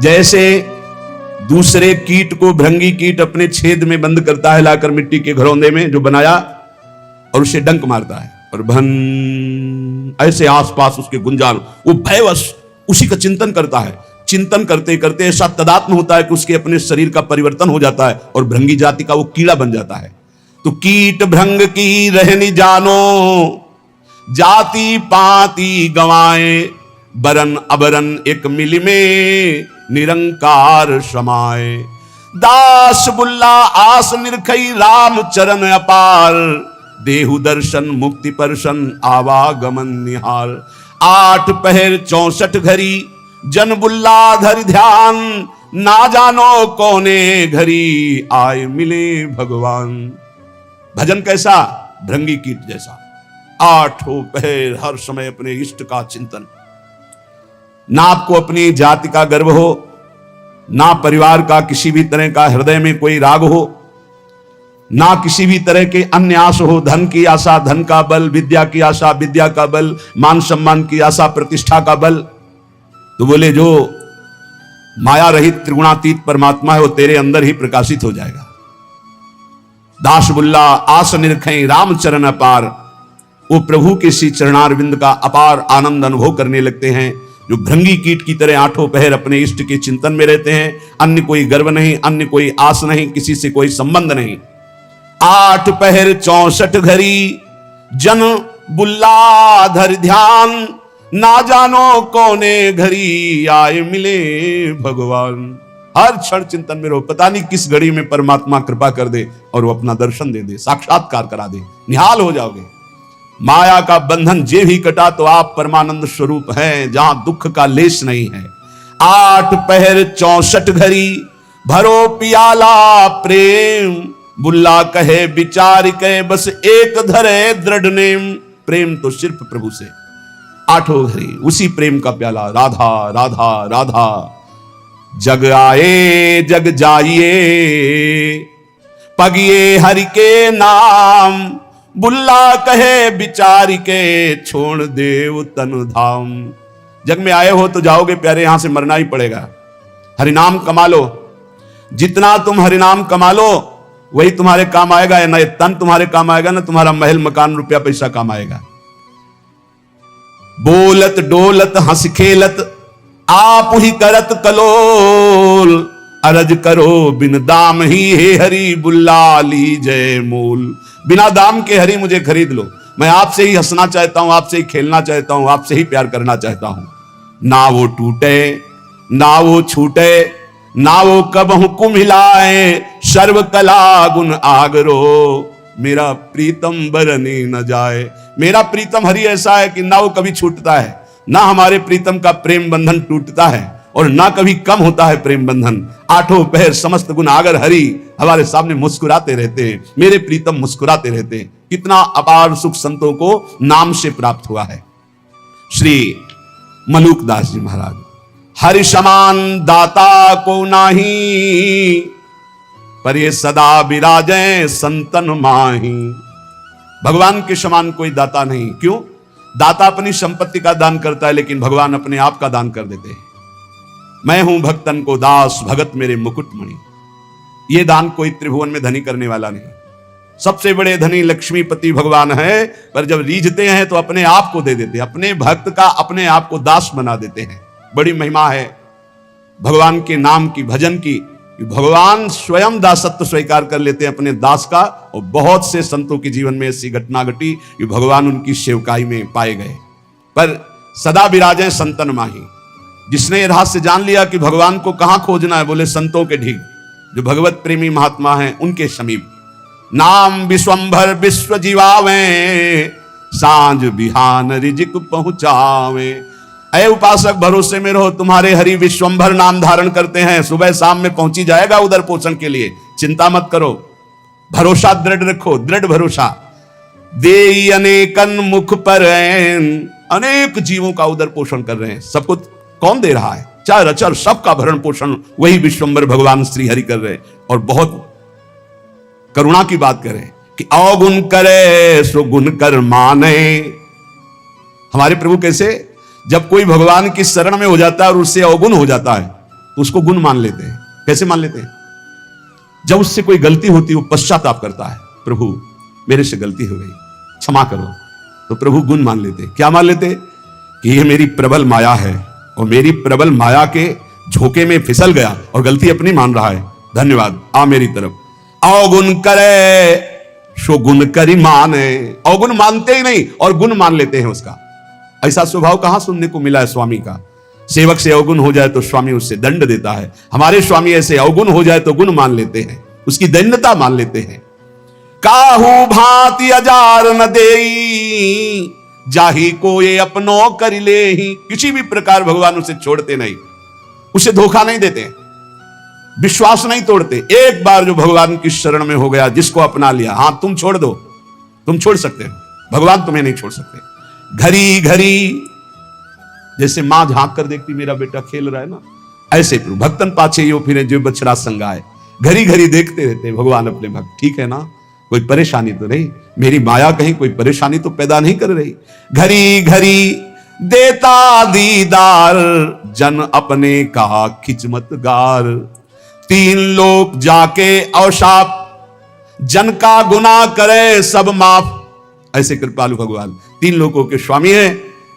जैसे दूसरे कीट को भृंगी कीट अपने छेद में बंद करता है लाकर मिट्टी के घरौंदे में जो बनाया, और उसे डंक मारता है और भन ऐसे आसपास उसके गुंजान, वो भयवश उसी का चिंतन करता है। चिंतन करते करते ऐसा तदात्म होता है कि उसके अपने शरीर का परिवर्तन हो जाता है और भृंगी जाति का वो कीड़ा बन जाता है। तो कीट भृंग की रहनी जानो, जाति पाति गवाए, बरन अबरन एक मिल में निरंकार समाए। दास बुल्ला आस निरखई राम चरण अपार, देहु दर्शन मुक्ति परशन आवागमन निहाल। 8 पहर 64 घड़ी जन बुल्ला धर ध्यान, ना जानो कौने घड़ी आए मिले भगवान। भजन कैसा? भृंगी कीट जैसा। 8 पहर हर समय अपने इष्ट का चिंतन। ना आपको अपनी जाति का गर्व हो, ना परिवार का किसी भी तरह का हृदय में कोई राग हो, ना किसी भी तरह के अन्य आस हो। धन की आशा धन का बल, विद्या की आशा विद्या का बल, मान सम्मान की आशा प्रतिष्ठा का बल। तो बोले जो माया रहित त्रिगुणातीत परमात्मा है वो तेरे अंदर ही प्रकाशित हो जाएगा। दास बुल्ला आस निरखई राम चरण अपार, वो प्रभु के श्री चरणारविंद का अपार आनंद अनुभव करने लगते हैं। जो भृंगी कीट की तरह 8 पहर अपने इष्ट के चिंतन में रहते हैं। अन्य कोई गर्व नहीं, अन्य कोई आस नहीं, किसी से कोई संबंध नहीं। 8 पहर 64 घड़ी जन बुल्ला धर ध्यान, ना जानो कौने घड़ी आए मिले भगवान। हर क्षण चिंतन में रहो, पता नहीं किस घड़ी में परमात्मा कृपा कर दे और वो अपना दर्शन दे दे, साक्षात्कार करा दे, निहाल हो जाओगे। माया का बंधन जे भी कटा तो आप परमानंद स्वरूप हैं, जहां दुख का लेश नहीं है। 8 पहर 64 घड़ी भरो पियाला प्रेम, बुल्ला कहे विचार के बस एक धरे दृढ़ नेम। प्रेम तो सिर्फ प्रभु से। 8 घड़ी उसी प्रेम का प्याला, राधा राधा राधा। जग आए जग जाइए, पगिए हरि के नाम, बुल्ला कहे विचार के छोड़ देव तन धाम। जग में आए हो तो जाओगे प्यारे, यहां से मरना ही पड़ेगा। हरिनाम कमा लो, जितना तुम हरिनाम कमा लो वही तुम्हारे काम आएगा। ना ये तन तुम्हारे काम आएगा, ना तुम्हारा महल मकान रुपया पैसा काम आएगा। बोलत डोलत हंस खेलत आप ही करत कलोल, अरज करो बिन दाम ही हे हरि बुल्ला लीजय मोल। बिना दाम के हरि मुझे खरीद लो, मैं आपसे ही हंसना चाहता हूं, आपसे ही खेलना चाहता हूं, आपसे ही प्यार करना चाहता हूं। ना वो टूटे ना वो छूटे, ना वो कबहु कुम्हिलाए, सर्व कला गुण आगरो, मेरा प्रीतम बरनी न जाए। मेरा प्रीतम हरि ऐसा है कि ना वो कभी छूटता है, ना हमारे प्रीतम का प्रेम बंधन टूटता है और ना कभी कम होता है प्रेम बंधन। 8 पहर समस्त गुण आगर हरि हमारे सामने मुस्कुराते रहते हैं, मेरे प्रीतम मुस्कुराते रहते हैं। कितना अपार सुख संतों को नाम से प्राप्त हुआ है। श्री मलूक दास जी महाराज, हरि समान दाता को नाही, पर ये सदा विराजे संतन माही। भगवान के समान कोई दाता नहीं। क्यों? दाता अपनी संपत्ति का दान करता है, लेकिन भगवान अपने आप का दान कर देते हैं। मैं हूं भक्तन को दास, भगत मेरे मुकुटमणि। यह दान कोई त्रिभुवन में धनी करने वाला नहीं। सबसे बड़े धनी लक्ष्मीपति भगवान है, पर जब रीझते हैं तो अपने आप को दे देते हैं, अपने भक्त का अपने आप को दास बना देते हैं। बड़ी महिमा है भगवान के नाम की, भजन की। भगवान स्वयं दासत्व स्वीकार कर लेते हैं अपने दास का। और बहुत से संतों के जीवन में ऐसी घटना घटी कि भगवान उनकी सेवकाई में पाए गए। पर सदा विराजे संतन माही। जिसने रहस्य जान लिया कि भगवान को कहां खोजना है, बोले संतों के ढीग, जो भगवत प्रेमी महात्मा हैं उनके समीप। नाम विश्वंभर विश्व जीवावे, सांझ बिहान रिजिक पहुंचावे। ऐ उपासक भरोसे में रहो, तुम्हारे हरि विश्वंभर नाम धारण करते हैं, सुबह शाम में पहुंची जाएगा उधर पोषण के लिए। चिंता मत करो, भरोसा दृढ़ रखो, दृढ़ भरोसा। दे अनेकन मुख पर अनेक जीवों का उधर पोषण कर रहे हैं। सबको कौन दे रहा है? चार अचर सबका भरण पोषण वही विश्वंभर भगवान श्री हरि कर रहे हैं। और बहुत करुणा की बात करें कि अवगुण करे सो गुण कर माने। हमारे प्रभु कैसे, जब कोई भगवान की शरण में हो जाता है और उससे अवगुण हो जाता है तो उसको गुण मान लेते हैं। कैसे मान लेते हैं? जब उससे कोई गलती होती है वो पश्चाताप करता है, प्रभु मेरे से गलती हो गई, क्षमा करो, तो प्रभु गुण मान लेते। क्या मान लेते? कि ये मेरी प्रबल माया है और मेरी प्रबल माया के झोंके में फिसल गया और गलती अपनी मान रहा है, धन्यवाद, आ मेरी तरफ। अवगुण करे सो गुण करी माने, अवगुण मानते ही नहीं और गुण मान लेते हैं उसका। ऐसा स्वभाव कहां सुनने को मिला है स्वामी का? सेवक से अवगुण हो जाए तो स्वामी उससे दंड देता है, हमारे स्वामी ऐसे अवगुण हो जाए तो गुण मान लेते हैं, उसकी दैन्यता मान लेते हैं। काहू भांति अजार न देई, जाही को ये अपनो कर ले ही। किसी भी प्रकार भगवान उसे छोड़ते नहीं, उसे धोखा नहीं देते, विश्वास नहीं तोड़ते। एक बार जो भगवान की शरण में हो गया, जिसको अपना लिया, हां तुम छोड़ दो, तुम छोड़ सकते हो, भगवान तुम्हें नहीं छोड़ सकते। घड़ी घड़ी जैसे मां झांक कर देखती मेरा बेटा खेल रहा है ना, ऐसे प्रभु भक्तन पाछे यो फिरे जो बछड़ा संगाए, घड़ी घड़ी देखते रहते भगवान अपने भक्त, ठीक है ना, कोई परेशानी तो नहीं, मेरी माया कहीं कोई परेशानी तो पैदा नहीं कर रही। घड़ी घड़ी देता दीदार, जन अपने का खिचमत गार। तीन लोग जाके अवशाप, जन का गुनाह करे सब माफ। ऐसे कृपालु भगवान तीन लोगों के स्वामी है,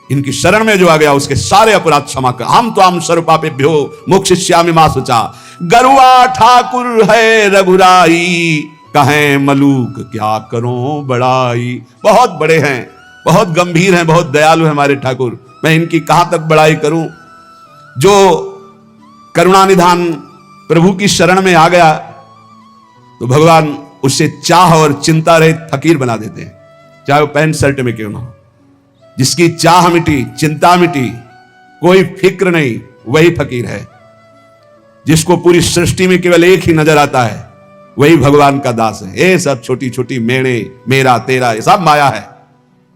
इनकी शरण में जो आ गया उसके सारे अपराध क्षमा कर। हम तो हम सर्वपापेभ्यो मोक्षयिष्यामि मा शुचा। गरुआ ठाकुर है रघुराई, कहें मलूक क्या करो बड़ाई। बहुत बड़े हैं, बहुत गंभीर हैं, बहुत दयालु हैं हमारे ठाकुर, मैं इनकी कहां तक बड़ाई करूं। जो करुणानिधान प्रभु की शरण में आ गया तो भगवान उससे चाह और चिंता रहित फकीर बना देते हैं, चाहे वो पैंट शर्ट में क्यों ना हो। जिसकी चाह मिटी, चिंता मिटी, कोई फिक्र नहीं, वही फकीर है। जिसको पूरी सृष्टि में केवल एक ही नजर आता है, वही भगवान का दास है। ये सब छोटी छोटी मेणे, मेरा तेरा, ये सब माया है,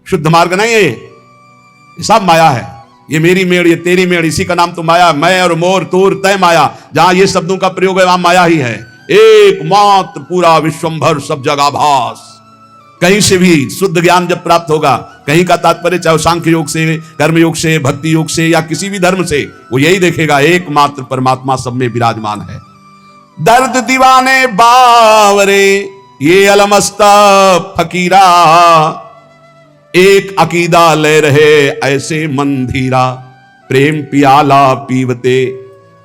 शुद्ध मार्ग नहीं है, ये सब माया है। ये मेरी मेड़, ये तेरी मेड़, इसी का नाम तो माया। मैं और मोर तोर तय माया, जहां ये शब्दों का प्रयोग है वहां माया ही है। एकमात्र पूरा विश्वंभर सब जगह भास। कहीं से भी शुद्ध ज्ञान जब प्राप्त होगा, कहीं का तात्पर्य चाहे सांख्य योग से, कर्म योग से, भक्ति योग से या किसी भी धर्म से, वो यही देखेगा एकमात्र परमात्मा सब में विराजमान है। दर्द दीवाने बावरे ये अलमस्ता फकीरा, एक अकीदा ले रहे ऐसे मंधीरा। प्रेम पियाला पीवते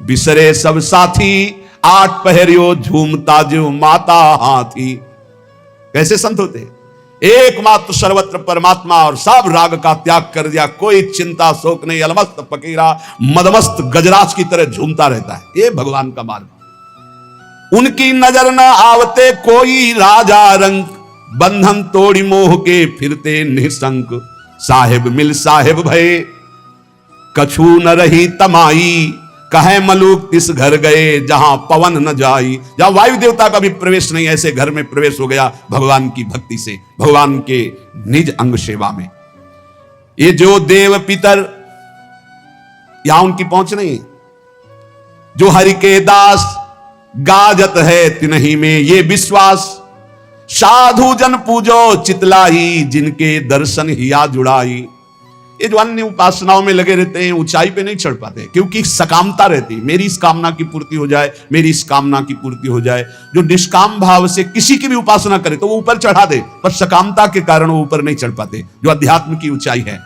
बिसरे सब साथी, आठ पहरियो झूमता जो माता हाथी। कैसे संत होते? एकमात्र सर्वत्र परमात्मा और सब राग का त्याग कर दिया, कोई चिंता शोक नहीं, अलमस्त फकीरा मदमस्त गजराज की तरह झूमता रहता है। ये भगवान का मार्ग। उनकी नजर न आवते कोई राजा रंग, बंधन तोड़ी मोह के फिरते निसंक। साहेब मिल साहेब भये कछु न रही तमाई, कहे मलूक तिस घर गए जहां पवन न जाई। जहां वायु देवता का भी प्रवेश नहीं, ऐसे घर में प्रवेश हो गया भगवान की भक्ति से, भगवान के निज अंग सेवा में। ये जो देव पितर, यहां उनकी पहुंच नहीं। जो हरि के दास गाजत है तिन्ही में ये विश्वास, साधु जन पूजो चितलाई, जिनके दर्शन हिया जुड़ाई। ये जो अन्य उपासनाओं में लगे रहते हैं, ऊंचाई पे नहीं चढ़ पाते, क्योंकि सकामता रहती है, मेरी इस कामना की पूर्ति हो जाए, मेरी इस कामना की पूर्ति हो जाए। जो निष्काम भाव से किसी की भी उपासना करे तो वो ऊपर चढ़ा दे, पर सकामता के कारण वो ऊपर नहीं चढ़ पाते, जो अध्यात्म की ऊंचाई है।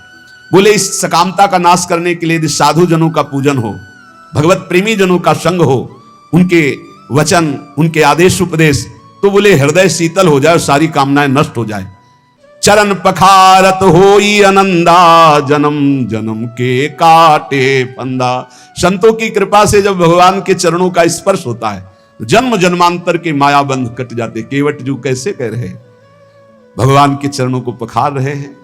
बोले इस सकामता का नाश करने के लिए यदि साधु जनों का पूजन हो, भगवत प्रेमी जनों का संग हो, उनके वचन, उनके आदेश उपदेश, तो बोले हृदय शीतल हो जाए और सारी कामनाएं नष्ट हो जाए। चरण पखारत होई आनंदा, जन्म जन्म के काटे फंदा। संतों की कृपा से जब भगवान के चरणों का स्पर्श होता है तो जन्म जन्मांतर के मायाबंध कट जाते। केवट जी कैसे कह रहे हैं, भगवान के चरणों को पखार रहे हैं।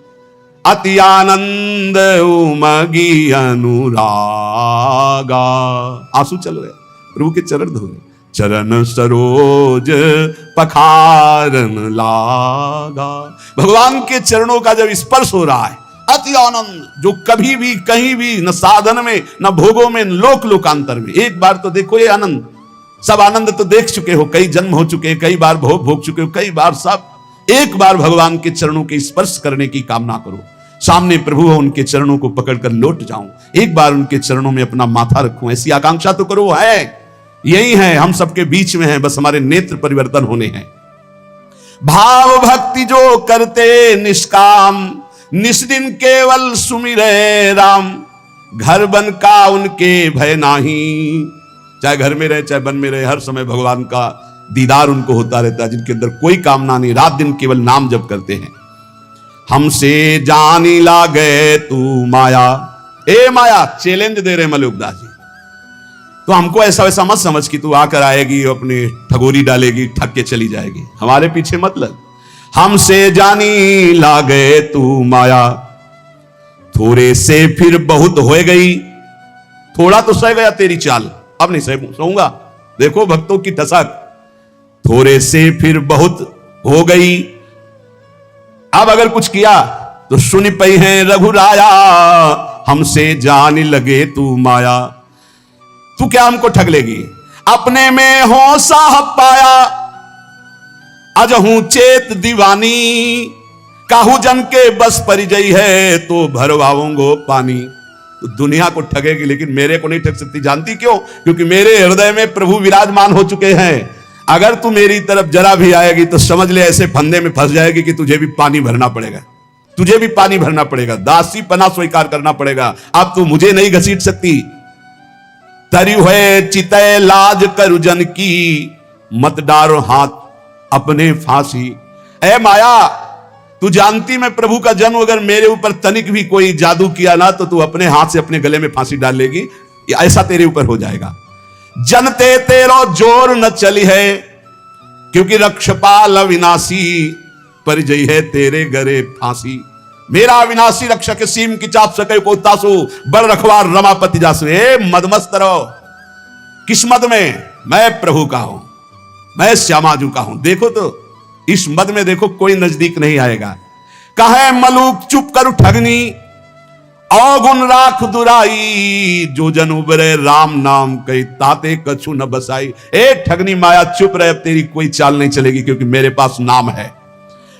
अति आनंद उमगी अनुरागा, आंसू चल रहे, प्रभु के चरण धो रहे। चरण सरोज पखारन लागा, भगवान के चरणों का जब स्पर्श हो रहा है, अति आनंद, जो कभी भी कहीं भी न साधन में न भोगों में, लोक लोकांतर में। एक बार तो देखो ये आनंद, सब आनंद तो देख चुके हो, कई जन्म हो चुके, कई बार भोग भोग चुके हो, कई बार सब। एक बार भगवान के चरणों के स्पर्श करने की कामना करो। सामने प्रभु हो, उनके चरणों को पकड़कर लौट जाऊं, एक बार उनके चरणों में अपना माथा रखूं, ऐसी आकांक्षा तो करो। है यही है, हम सबके बीच में है, बस हमारे नेत्र परिवर्तन होने हैं। भाव भक्ति जो करते निष्काम, निस्दिन केवल सुमिरे राम, घर बन का उनके भय नाही। चाहे घर में रहे चाहे वन में रहे, हर समय भगवान का दीदार उनको होता रहता है, जिनके अंदर कोई कामना नहीं, रात दिन केवल नाम जप करते हैं। हमसे जानी लागे तू माया, ए माया चैलेंज दे रहे मलुकदास जी। तो हमको ऐसा वैसा मत समझ कि तू आकर आएगी, अपनी ठगोरी डालेगी, ठग के चली जाएगी, हमारे पीछे मत लग। हमसे जानी लागे तू माया, थोड़े से फिर बहुत हो गई। थोड़ा तो सह गया तेरी चाल, अब नहीं सहूंगा। देखो भक्तों की ठसक, थोड़े से फिर बहुत हो गई, अब अगर कुछ किया तो सुन पई है रघुराया। हमसे जाने लगे तू माया, तू क्या हमको ठग लेगी? अपने में हो साहब पाया, अजहू चेत दीवानी, काहू जन के बस परिजय है, तो भरवाऊंगो पानी। तो दुनिया को ठगेगी लेकिन मेरे को नहीं ठग सकती। जानती क्यों? क्योंकि मेरे हृदय में प्रभु विराजमान हो चुके हैं। अगर तू मेरी तरफ जरा भी आएगी तो समझ ले ऐसे फंदे में फंस जाएगी कि तुझे भी पानी भरना पड़ेगा, तुझे भी पानी भरना पड़ेगा, दासी पना स्वीकार करना पड़ेगा। अब तू मुझे नहीं घसीट सकती। तरी हुए चितय लाज करु जन की, मत डारो हाथ अपने फांसी। ए माया, तू जानती मैं प्रभु का जन्म अगर मेरे ऊपर तनिक भी कोई जादू किया ना तो तू अपने हाथ से अपने गले में फांसी डाल लेगी, ऐसा तेरे ऊपर हो जाएगा। जनते तेरो जोर न चली है, क्योंकि रक्षपाल अविनाशी, परिजय है तेरे गरे फांसी। मेरा अविनाशी रक्षक सीम की चाप सके को तासु, बड़ रखवार रमापति जासु। हे मदमस्त रहो, किस्मत में मैं प्रभु का हूं, मैं श्यामाजू का हूं। देखो तो इस मद में देखो कोई नजदीक नहीं आएगा। कहे मलूक चुप कर ठगनी, अवगुण राख दुराई, जो जन उबरे राम नाम कही, ताते कछु न बसाई। ए ठगनी माया चुप रहे, अब तेरी कोई चाल नहीं चलेगी, क्योंकि मेरे पास नाम है।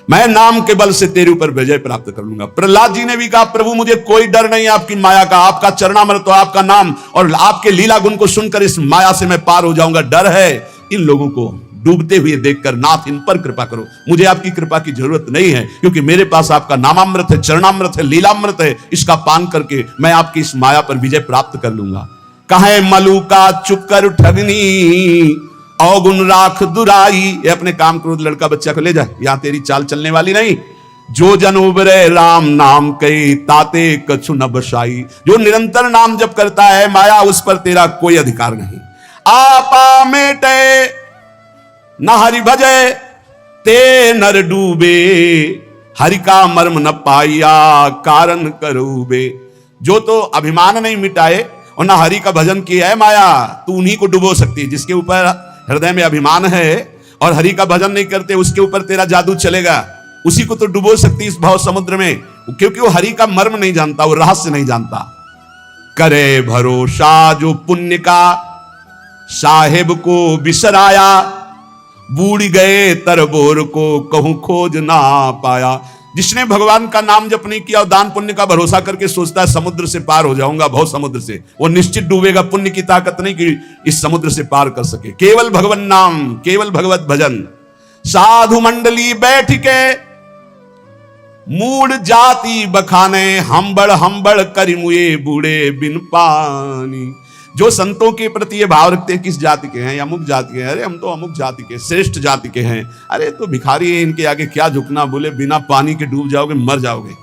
मैं नाम के बल से तेरे ऊपर विजय प्राप्त कर लूंगा। प्रहलाद जी ने भी कहा प्रभु मुझे कोई डर नहीं आपकी माया का, आपका चरणामृत तो आपका नाम और आपके लीला गुण को सुनकर इस माया से मैं पार हो जाऊंगा। डर है इन लोगों को डूबते हुए देखकर, नाथ इन पर कृपा करो। मुझे आपकी कृपा की जरूरत नहीं है, क्योंकि मेरे पास आपका नामामृत है, चरणामृत है, लीलामृत है। इसका पान करके मैं आपकी इस माया पर विजय प्राप्त कर लूंगा। कहे मलूका चुप कर ठगनी, अवगुण राख दुराई। ये अपने काम क्रोध लड़का बच्चा को ले जा, यहां तेरी चाल चलने वाली नहीं। जो जन उबरे राम नाम कही, ताते कछु न बसाई। जो निरंतर नाम जप करता है माया, उस पर तेरा कोई अधिकार नहीं। आपा मेटे न हरि भजे, ते नर डूबे, हरि का मर्म न पाया, कारण करूबे। जो तो अभिमान नहीं मिटाए और ना हरि का भजन किया है माया, तू उन्हीं को डुबो सकती है। जिसके ऊपर हृदय में अभिमान है और हरि का भजन नहीं करते, उसके ऊपर तेरा जादू चलेगा, उसी को तो डुबो सकती इस भाव समुद्र में, क्योंकि वो हरि का मर्म नहीं जानता, वो रहस्य नहीं जानता। करे भरोसा जो पुण्य का, साहेब को बिसराया, बूढ़ गए तरबोर को कहूं खोज ना पाया। जिसने भगवान का नाम जप नहीं किया और दान पुण्य का भरोसा करके सोचता है समुद्र से पार हो जाऊंगा, भव समुद्र से, वो निश्चित डूबेगा। पुण्य की ताकत नहीं कि इस समुद्र से पार कर सके। केवल भगवान नाम, केवल भगवत भजन। साधु मंडली बैठ के मूड जाति बखाने, हम्बड़ हम्बड़ करिमुए बूढ़े बिन पानी। जो संतों के प्रति ये भाव रखते हैं किस जाति के हैं, अमुक जाति के हैं, अरे हम तो अमुक जाति के, श्रेष्ठ जाति के हैं, अरे तो भिखारी है, इनके आगे क्या झुकना, बोले बिना पानी के डूब जाओगे, मर जाओगे।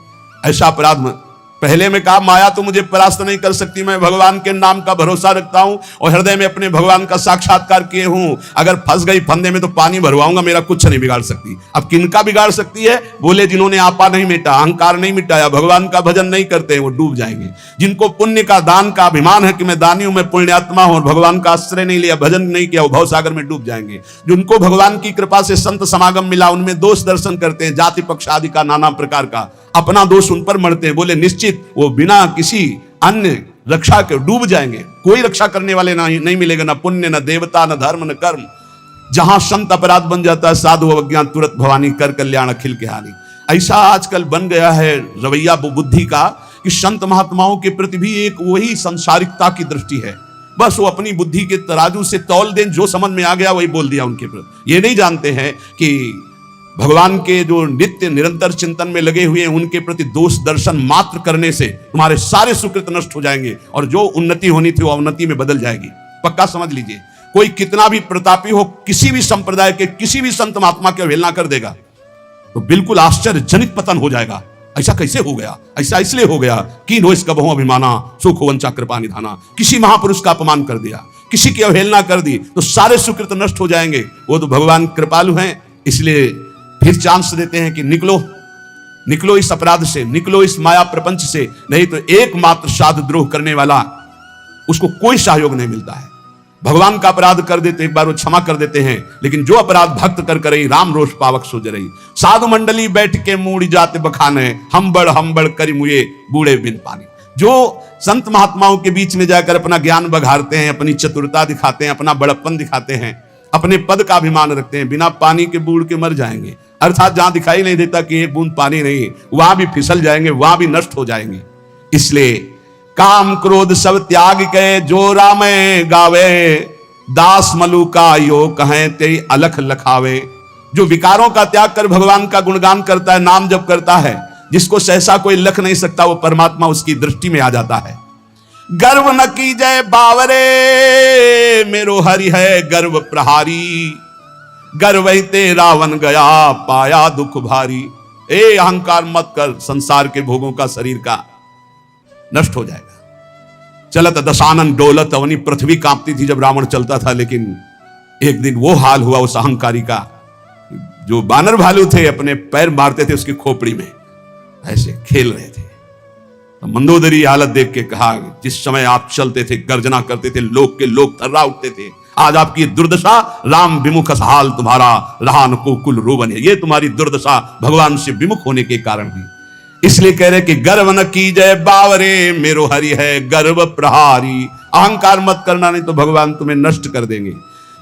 ऐसा अपराध मत। पहले में कहा माया तो मुझे परास्त नहीं कर सकती, मैं भगवान के नाम का भरोसा रखता हूं और हृदय में अपने भगवान का साक्षात्कार किए हूं। अगर फंस गई फंदे में तो पानी भरवाऊंगा, मेरा कुछ नहीं बिगाड़ सकती। अब किनका बिगाड़ सकती है? बोले जिन्होंने आपा नहीं मिटा, अहंकार नहीं मिटाया, भगवान का भजन नहीं करते, वो डूब जाएंगे। जिनको पुण्य का, दान का अभिमान है कि मैं दानी हूं, मैं पुण्यात्मा हूं, और भगवान का आश्रय नहीं लिया, भजन नहीं किया, वो भवसागर में डूब जाएंगे। जिनको भगवान की कृपा से संत समागम मिला, उनमें दोष दर्शन करते हैं, जाति पक्ष आदि का, नाना प्रकार का, अपना दोष उन पर मरते हैं। बोले निश्चित वो बिना किसी अन्य रक्षा के डूब जाएंगे। कोई रक्षा करने वाले नहीं मिलेगा, ना पुण्य, न देवता, न धर्म, न कर्म। जहां संत अपराध बन जाता है, साधु अवज्ञा तुरंत भवानी कर कल्याण अखिल के हानि। ऐसा आजकल बन गया है रवैया बुद्धि का कि संत महात्माओं के प्रति भी एक वही संसारिकता की दृष्टि है। बस वो अपनी बुद्धि के तराजू से तौल दें, जो समझ में आ गया वही बोल दिया उनके प्रति। ये नहीं जानते हैं कि भगवान के जो नित्य निरंतर चिंतन में लगे हुए हैं उनके प्रति दोष दर्शन मात्र करने से तुम्हारे सारे सुकृत नष्ट हो जाएंगे और जो उन्नति होनी थी वो अवनति में बदल जाएगी। पक्का समझ लीजिए, कोई कितना भी प्रतापी हो, किसी भी संप्रदाय के किसी भी संत महात्मा की अवहेलना कर देगा तो बिल्कुल आश्चर्यजनित पतन हो जाएगा। ऐसा कैसे हो गया? ऐसा इसलिए हो गया कि नो इसका बहु अभिमाना सुख वंचा कृपा निधाना। किसी महापुरुष का अपमान कर दिया, किसी की अवहेलना कर दी तो सारे सुकृत नष्ट हो जाएंगे। वो तो भगवान कृपालु हैं, इसलिए फिर चांस देते हैं कि निकलो निकलो इस अपराध से, निकलो इस माया प्रपंच से, नहीं तो एकमात्र साध द्रोह करने वाला उसको कोई सहयोग नहीं मिलता है। भगवान का अपराध कर देते एक बार वो क्षमा कर देते हैं, लेकिन जो अपराध भक्त कर करई राम रोष पावक सो जरई। साधु मंडली बैठ के मूड़ी जाते बखाने, हम बड़ करी मुए बूढ़े बिन पानी। जो संत महात्माओं के बीच में जाकर अपना ज्ञान बघारते हैं, अपनी चतुरता दिखाते हैं, अपना बड़प्पन दिखाते हैं, अपने पद का अभिमान रखते हैं, बिना पानी के बूढ़ के मर जाएंगे। अर्थात जहां दिखाई नहीं देता कि एक बूंद पानी नहीं, वहां भी फिसल जाएंगे, वहां भी नष्ट हो जाएंगे। इसलिए काम क्रोध सब त्याग के जो राम गावे, दास मलु का यो कहें ते अलख लखावे। जो विकारों का त्याग कर भगवान का गुणगान करता है, नाम जप करता है, जिसको सहसा कोई लख नहीं सकता, वो परमात्मा उसकी दृष्टि में आ जाता है। गर्व न की जय बावरे, मेरो हरि है गर्व प्रहारी। गर्व ते रावण गया पाया दुख भारी। ए अहंकार मत कर, संसार के भोगों का, शरीर का नष्ट हो जाएगा। चलत दशानन डोलत अवनी, पृथ्वी कांपती थी जब रावण चलता था, लेकिन एक दिन वो हाल हुआ उस अहंकारी का। जो बानर भालू थे अपने पैर मारते थे उसकी खोपड़ी में, ऐसे खेल रहे थे। तो मंदोदरी हालत देख के कहा, जिस समय आप चलते थे गर्जना करते थे, लोग के लोग थर्रा उठते थे, आज आपकी दुर्दशा राम विमुख हाल तुम्हारा रहा न को कुल रोवन है। ये तुम्हारी दुर्दशा भगवान से विमुख होने के कारण हुई। इसलिए कह रहे कि गर्व न की जय बावरे, मेरो हरि है गर्व प्रहारी। अहंकार मत करना, नहीं तो भगवान तुम्हें नष्ट कर देंगे।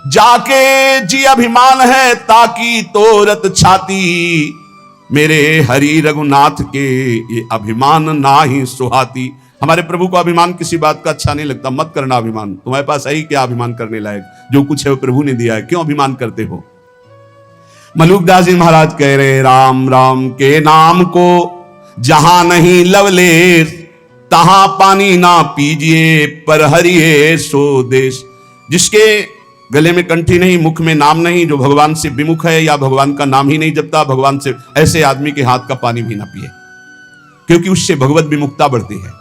जाके जी अभिमान है ताकि तोरत छाती, मेरे हरि रघुनाथ के ये अभिमान ना ही सुहाती। हमारे प्रभु को अभिमान किसी बात का अच्छा नहीं लगता। मत करना अभिमान, तुम्हारे पास है ही क्या अभिमान करने लायक? जो कुछ है वो प्रभु ने दिया है, क्यों अभिमान करते हो? मलुकदास जी महाराज कह रहे, राम राम के नाम को जहां नहीं लवलेश, तहां पानी ना पीजिए, पर हरिये सो देश। जिसके गले में कंठी नहीं, मुख में नाम नहीं, जो भगवान से विमुख है या भगवान का नाम ही नहीं जपता, भगवान से, ऐसे आदमी के हाथ का पानी भी ना पिए, क्योंकि उससे भगवत विमुखता बढ़ती है।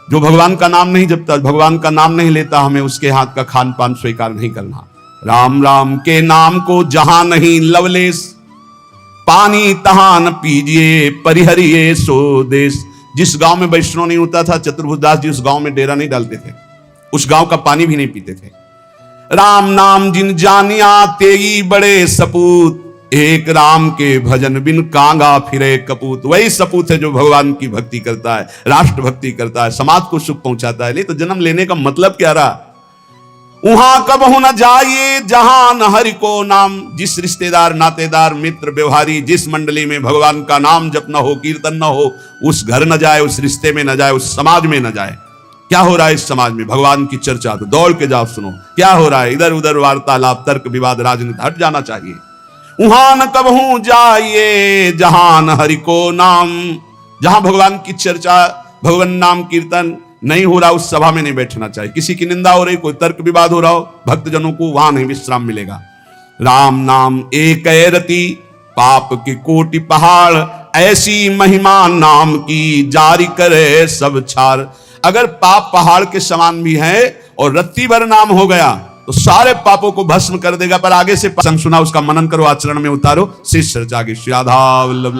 जो भगवान का नाम नहीं जपता, भगवान का नाम नहीं लेता, हमें उसके हाथ का खान पान स्वीकार नहीं करना। राम राम के नाम को जहां नहीं लवलेश, पानी तहां न पीजिए, परिहरिये सो देश। जिस गांव में वैष्णव नहीं होता था, चतुर्भुजदास जी उस गांव में डेरा नहीं डालते थे, उस गांव का पानी भी नहीं पीते थे। राम नाम जिन जानिया तेई बड़े सपूत, एक राम के भजन बिन कांगा फिरे कपूत। वही सपूत है जो भगवान की भक्ति करता है, राष्ट्र भक्ति करता है, समाज को सुख पहुंचाता है। नहीं तो जन्म लेने का मतलब क्या रहा? वहां कबहू न जाइए जहां न हरि को नाम। जिस रिश्तेदार, नातेदार, मित्र, व्यवहारी, जिस मंडली में भगवान का नाम जप न हो, कीर्तन न हो, उस घर न जाए, उस रिश्ते में न जाए, उस समाज में न जाए। क्या हो रहा है इस समाज में? भगवान की चर्चा तो दौड़ के जाओ सुनो। क्या हो रहा है? इधर उधर वार्तालाप, तर्क विवाद, राजनीति, हट जाना चाहिए। वहां न कबहू जाइए जहां न हरि को नाम। जहां भगवान की चर्चा, भगवान नाम कीर्तन नहीं हो रहा, उस सभा में नहीं बैठना चाहिए। किसी की निंदा हो रही, कोई तर्क विवाद हो रहा हो, भक्तजनों को वहां नहीं विश्राम मिलेगा। राम नाम एक रति, पाप की कोटि पहाड़, ऐसी महिमा नाम की जारी करे सब छार। अगर पाप पहाड़ के समान भी है और रत्ती भर नाम हो गया तो सारे पापों को भस्म कर देगा। पर आगे से सुना, उसका मनन करो, आचरण में उतारो। शिष्य जागे श्री राधा वल्लभ।